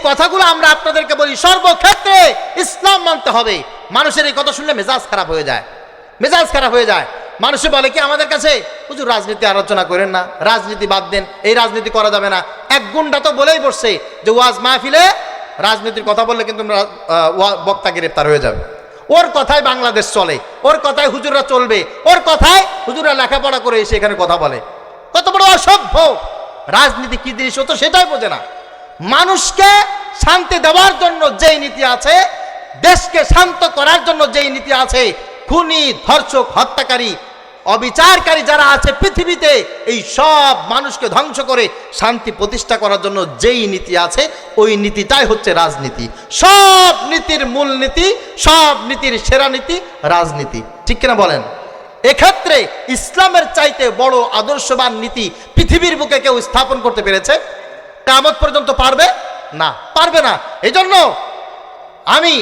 কথাগুলো আমরা আপনাদেরকে বলি, সর্বক্ষেত্রে ইসলাম মানতে হবে। মানুষের এই কথা শুনলে মেজাজ খারাপ হয়ে যায়, মেজাজ খারাপ হয়ে যায়। মানুষে বলে কি আমাদের কাছে, হুজুর রাজনীতি আলোচনা করেন না, রাজনীতি বাদ দেন, এই রাজনীতি করা যাবে না। এক গুন্ডা তো বলেই বসছে যে ওয়াজ মাহফিলে রাজনীতির কথা বললে কিন্তু বক্তা গ্রেপ্তার হয়ে যাবে। ওর কথায় বাংলাদেশ চলে, ওর কথায় হুজুররা চলবে, ওর কথায় হুজুররা লেখাপড়া করে এসে এখানে কথা বলে। কত বড় অসভ্য! রাজনীতি কি জিনিস হতো সেটাই বোঝে না। মানুষকে শান্তি দেওয়ার জন্য যেই নীতি আছে, দেশকে শান্ত করার জন্য যেই নীতি আছে, খুনি, ধর্ষক, হত্যাকারী, অবিচারকারী যারা আছে পৃথিবীতে, এই সব মানুষকে ধ্বংস করে শান্তি প্রতিষ্ঠা করার জন্য যেই নীতি আছে, ওই নীতিটাই হচ্ছে রাজনীতি। সব নীতির মূল নীতি, সব নীতির সেরা নীতি রাজনীতি, ঠিক কিনা বলেন? এক্ষেত্রে ইসলামের চাইতে বড় আদর্শবান নীতি পৃথিবীর বুকে কেউ স্থাপন করতে পেরেছে? কিয়ামত পর্যন্ত পারবে না, পারবে না। এজন্য আমি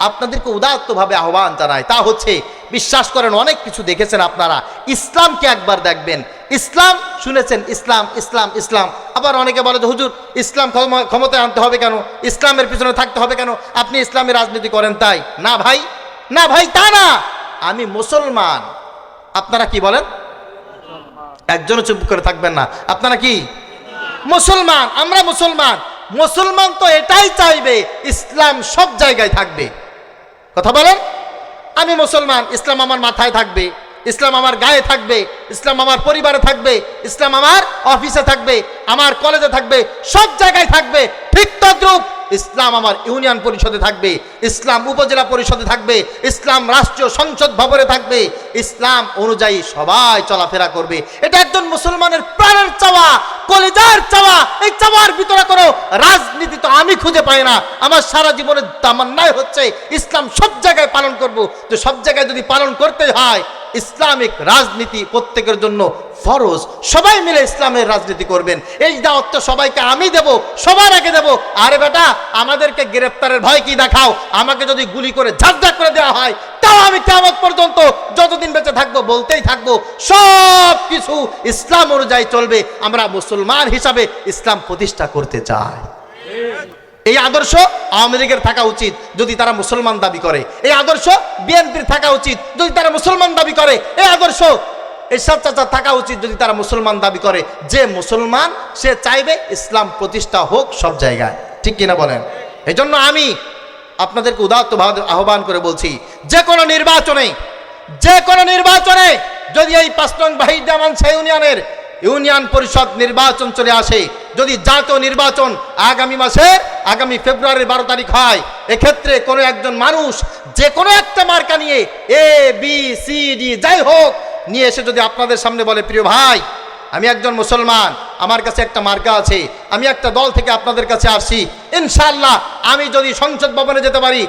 আপনাদেরকে উদাত্তভাবে আহ্বান জানাই, তা হচ্ছে বিশ্বাস করেন অনেক কিছু দেখেছেন আপনারা, ইসলামকে একবার দেখবেন। ইসলাম শুনেছেন, ইসলাম ইসলাম ইসলাম, আবার অনেকে বলে যে হুজুর ইসলাম ক্ষমতায় আনতে হবে কেন, ইসলামের পিছনে থাকতে হবে কেন, আপনি ইসলামী রাজনীতি করেন তাই? না ভাই, না ভাই, তা না। আমি মুসলমান, আপনারা কি বলেন? একজনও চুপ করে থাকবেন না। আপনারা কি মুসলমান? আমরা মুসলমান। মুসলমান তো এটাই চাইবে ইসলাম সব জায়গায় থাকবে। কথা বলেন? আমি মুসলমান, ইসলাম আমার মাথায় থাকবে, ইসলাম আমার গায়ে থাকবে, ইসলাম আমার পরিবারে থাকবে, ইসলাম আমার অফিসে থাকবে, আমার কলেজে থাকবে, সব জায়গায় থাকবে। ঠিক তদ্রূপ ইসলাম আমার ইউনিয়ন পরিষদে থাকবে, ইসলাম উপজেলা পরিষদে থাকবে, ইসলাম রাষ্ট্রীয় সংসদ ভবনে থাকবে। ইসলাম অনুযায়ী সবাই চলাফেরা করবে। এটা একজন মুসলমানের প্রাণের চাওয়া, কলিজার চাওয়া। এই চাওয়ার ভিতরে কোনো রাজনীতি তো আমি খুঁজে পাই না। আমার সারা জীবনের তামান্নাই হচ্ছে ইসলাম সব জায়গায় পালন করব। তো সব জায়গায় যদি পালন করতে হয়, ইসলামিক রাজনীতি প্রত্যেকের জন্য ফরজ। সবাই মিলে ইসলামের রাজনীতি করবেন। এই দাওয়াত তো সবাইকে আমি দেব, সবার আগে দেব। আরে বেটা, আমাদেরকে গ্রেফতারের ভয় কি দেখাও? আমাকে যদি গুলি করে ঝাঁঝাক করে দেওয়া হয়, তাও আমি কিয়ামত পর্যন্ত যতদিন বেঁচে থাকবো বলতেই থাকবো সব কিছু ইসলাম অনুযায়ী চলবে। আমরা মুসলমান হিসাবে ইসলাম প্রতিষ্ঠা করতে চাই। এই আদর্শ আওয়ামী লীগের থাকা উচিত যদি তারা মুসলমান দাবি করে। এই আদর্শ বিএনপির থাকা উচিত যদি তারা মুসলমান দাবি করে। এই আদর্শ এরশাদ চাচার থাকা উচিত যদি তারা মুসলমান দাবি করে। যে মুসলমান সে চাইবে ইসলাম প্রতিষ্ঠা হোক সব জায়গায়, ঠিক কিনা বলেন? এই জন্য আমি আপনাদেরকে উদাত্তভাবে আহ্বান করে বলছি, যে কোনো নির্বাচনে যদি এই 5 নং বাহিরজামানসা ইউনিয়নের ইউনিয়ন পরিষদ নির্বাচন চলে আসে, যদি জাতীয় নির্বাচন আগামী ফেব্রুয়ারির 12 তারিখ হয়, এক্ষেত্রে কোনো একজন মানুষ যে কোনো একটা মার্কা নিয়ে ABCD যাই হোক নিয়ে এসে যদি আপনাদের সামনে বলে, প্রিয় ভাই আমি একজন মুসলমান, আমার কাছে একটা মার্কা আছে, আমি একটা দল থেকে আপনাদের কাছে আসছি, ইনশাআল্লাহ আমি যদি সংসদ ভবনে যেতে পারি,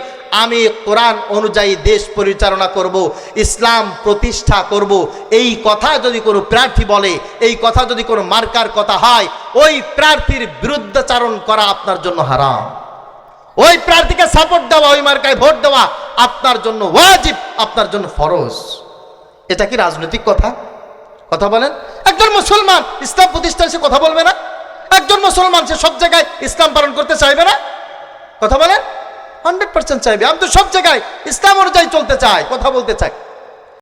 আমি কোরআন অনুযায়ী দেশ পরিচালনা করব, ইসলাম প্রতিষ্ঠা করব, এই কথা যদি কোনো প্রার্থী বলে, এই কথা যদি কোনো মার্কার কথা হয়, ওই প্রার্থীর বিরুদ্ধাচারণ করা আপনার জন্য হারাম। ওই প্রার্থীকে সাপোর্ট দেওয়া, ওই মার্কায় ভোট দেওয়া আপনার জন্য ওয়াজিব, আপনার জন্য ফরজ। এটা কি রাজনৈতিক কথা বলেন? একজন মুসলমান ইসলাম প্রতিষ্ঠায় সে কথা বলবে না? একজন মুসলমান সে সব জায়গায় ইসলাম পালন করতে চাইবে না? কথা বলেন? 100% চাইবে। আমি তো সব জায়গায় ইসলাম অনুযায়ী চলতে চাই, কথা বলতে চাই।